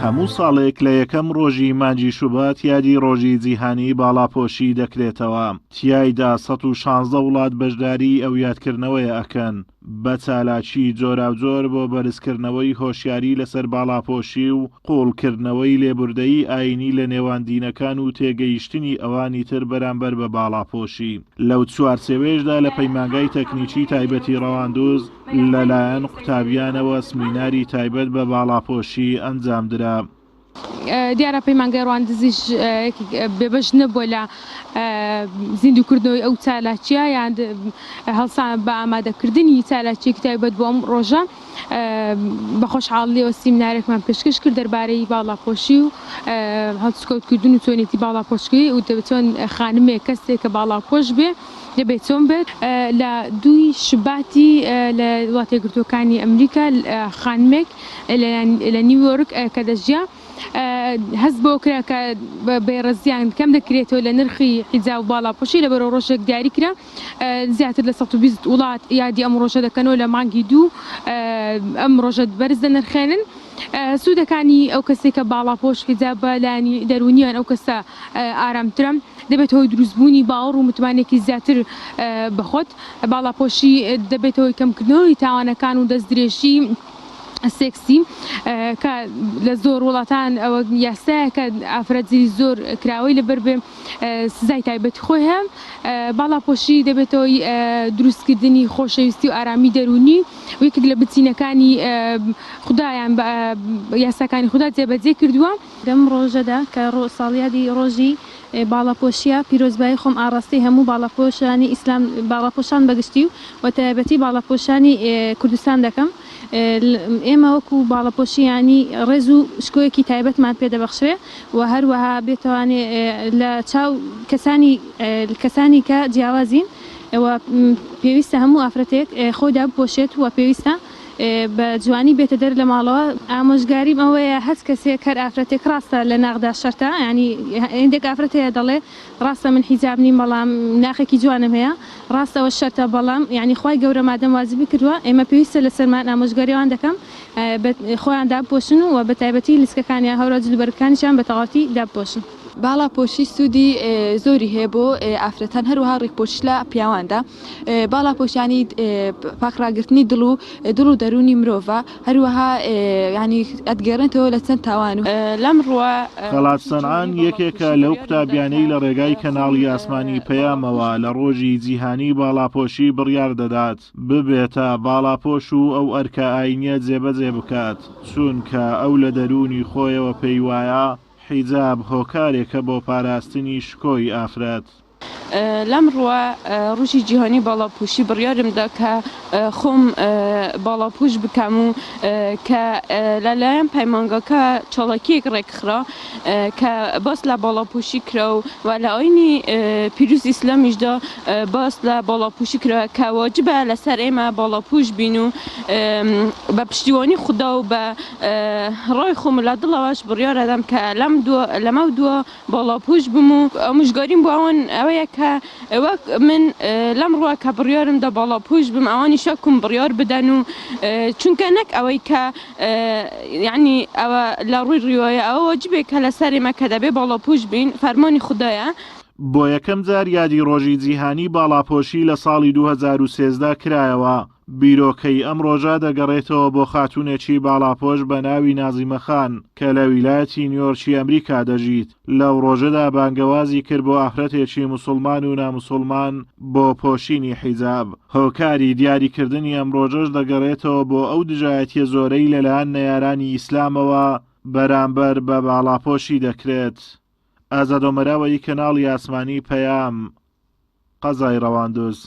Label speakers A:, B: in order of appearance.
A: هەموو ساڵێک لە یەکەم ڕۆژی مانگی شوبات یادی ڕۆژی جیهانی باڵاپۆشی دەکرێتەوە. تیایدا 116 وڵات بەشداری ئەو یادکردنەوەیە ئەکەن بە چالاکی جۆراوجۆر بۆ بەرزکردنەوەی هۆشیاری لەسەر باڵاپۆشی و قوڵکردنەوەی لێبوردەیی ئاینی لە نێوان دینەکان و تێگەیشتنی ئەوانی تر بەرامبەر بە باڵاپۆشی. لەو چوارچێوەیەشدا لە پەیمانگای تەکنیکی تایبەتی ڕەواندوز لەلایەن قوتابیانەوە سمیناری تایبەت بە باڵاپۆشی ئەنجامدرا.
B: دیارە پەیمانگای ڕەواندزیش بێبەش نەبووە لە زیندووکردنەوەی ئەو چالاکیە یان هەڵسان بە ئامادەکردنی چالاکیەکی تایبەت بۆ ئەم ڕۆژە. بە خۆشحاڵیەوە سیمینارێکمان پێشکەش کرد دەربارەی باڵاپۆشی و هەڵسوکەوتکردن و چۆنێتی باڵاپۆشکردنی و چۆن خانمێک کەسێک کە باڵاپۆش بێ دەبێت چۆن بێت. لە 2 شوباتی لە وڵاتە یەکگرتووەکانی ئەمریکا خانمێک لە نیویۆرک کە دەژیا هەست بۆ کرا کە بێڕەزیان کەم دەکرێتەوە لە نرخی حیجاب و باڵاپۆشی لەبەرەوە ڕۆژێک دیاری کرا. زیاتر لە 120 وڵات یادی ئەم ڕۆژە دەکەنەوە لە مانگی 2 ئەم ڕۆژە بەرز دەنرخێنن. سوودەکانی ئەو کەسێک کە باڵاپۆش حیجاب بە لایەنی دەرونیان ئەو کەسە ئارامترە، دەبێت هۆی دروستبوونی باوەڕ و متمانێکی زیاتر بخۆت. باڵاپۆشی دەبێت هۆی کەمکردنەوەی تاوانەکان و دەستدرێژی سێکسی کە لە زۆر وڵاتان ئەوە یاسایە کە ئافرەتزیری زۆر کراوەی لەبەر بێ سزای تایبەتی خۆی هەم. باڵاپۆشی دەبێتەوەی دروستکردنی خۆشەویستی و ئارامی دەرونی و یەکێک لە بچینەکانی خودایان یاساکانی خوددا جێبەجێ کردووە.
C: لەم ڕۆژەدا کە ساڵیادی ڕۆژی باڵاپۆشیە پیرۆزبایی خۆم ئاڕاستی هەموو باڵاپۆشانی ئیسلام باڵاپۆشان بەگشتی و تایبەتی باڵاپۆشانی کوردستان دەکەم. ئێمە وەکو باڵاپۆشیانی ڕێز و شکۆیەکی تایبەتمان پێدەبەخشێ و هەروەها بێتوانێ لە چاو کەسانی کە جیاوازین پێویستە هەموو ئافرەتێک خۆدا بپۆشێت و پێویستە بە جوانی بێتە دەر لە ماڵەوە. ئامۆژگاریم ئەوەیە هەست کەسێک هەر ئافرەتێک ڕاستە لە ناغدا شەرتە، ینی هێندێک ئافرەتەیە دەڵێ ڕاستە من حیجاب نیم بەڵام ناخێکی جوانم هەیە، ڕاستەوە شەرتە بەڵام ینی خوای گەورە مادەم وازبی کردووە ئێمە پێویستە لەسەرمان ئامۆژگاریەوان دەکەم خۆیان دابپۆشن و بە تایبەتی لیسکەکانیان هەورە جلوبەرەکانیشیان بە تەواوەتی دابپۆشن.
D: باڵاپۆشی سوودی زۆری هەیە بۆ ئافرەتان هەروەها ڕێکپۆشی لە پیاواندا. باڵاپۆشیانی پاکڕاگررتنی دڵ و دەرونی مرۆڤ هەروەها ینی ئەدگەڕێنەوە لە چەند تاوان و
B: لەم ڕوە
A: خەڵات سەنعان یەکێکە لەو قوتابیانەی لە ڕێگای کەناڵی ئاسمانی پەیامەوە لە ڕۆژی جیهانی باڵاپۆشی بڕیار دەدات ببێتە باڵاپۆش و ئەو ئەرکە ئاینیە جێبەجێ بکات، چونکە ئەو لە دەرونی خۆیەوە پێی وایە حیجاب هۆکارێکە بۆ پاراستنی شکۆی ئافرەت.
B: لەم ڕوە ڕۆژی جیهانی باڵاپۆشی بڕیارمدا کە خۆم باڵاپۆش بکەم و کە لەلایەن پەیمانگەکە چاڵکیەک ڕێکخرا کە باس لە باڵاپۆشی کرا و لە ئاینی پیرۆز ئیسلامیشدا باس لە باڵاپۆشی کرا کە واجبە لەسەر ئێمە باڵاپۆش بین و بە پشتیوانی خوددا و بە ڕای خۆم لە دڵەوەش بڕیارەدەم کە لەمە دووە باڵاپۆش بم و ئامۆژگاریم بۆ ئەوان ئەوەیە کە وەک من لەم ڕوە کە بڕیارمدا باڵاپۆش بم ئەوانی شەکم بڕیار بدەن و چونکە نەک ئەوەی کە یعنی ئەوە لە ڕووی ڕیوایە ئەوە واجبێک کە لەسەر ئێمە کە دەبێ باڵاپۆش بین فەرمانی خوددایە.
A: بۆ یەکەم جار یادی ڕۆژی جیهانی باڵاپۆشی لە ساڵی 2013 کرایەوە. بیرۆکەی ئەم ڕۆژە دەگەڕێتەوە بۆ خاتوونێکی باڵاپۆش بە ناوی نازیمە خان کە لە ویلایەتی نیویۆرکی ئەمریکا دەژیت. لەو ڕۆژەدا بانگەوازی کرد بۆ ئافرەتێکی موسڵمان و ناموسڵمان بۆ پۆشینی حیجاب. هۆکاری دیاریکردنی ئەم ڕۆژەش دەگەڕێتەوە بۆ ئەو دژایەتیە زۆرەی لەلایەن نەیارانی ئیسلامەوە بەرامبەر بە باڵاپۆشی دەکرێت. ئازادۆمەراوەی کەناڵی ئاسمانی پەیام، قەزای ڕەواندوز.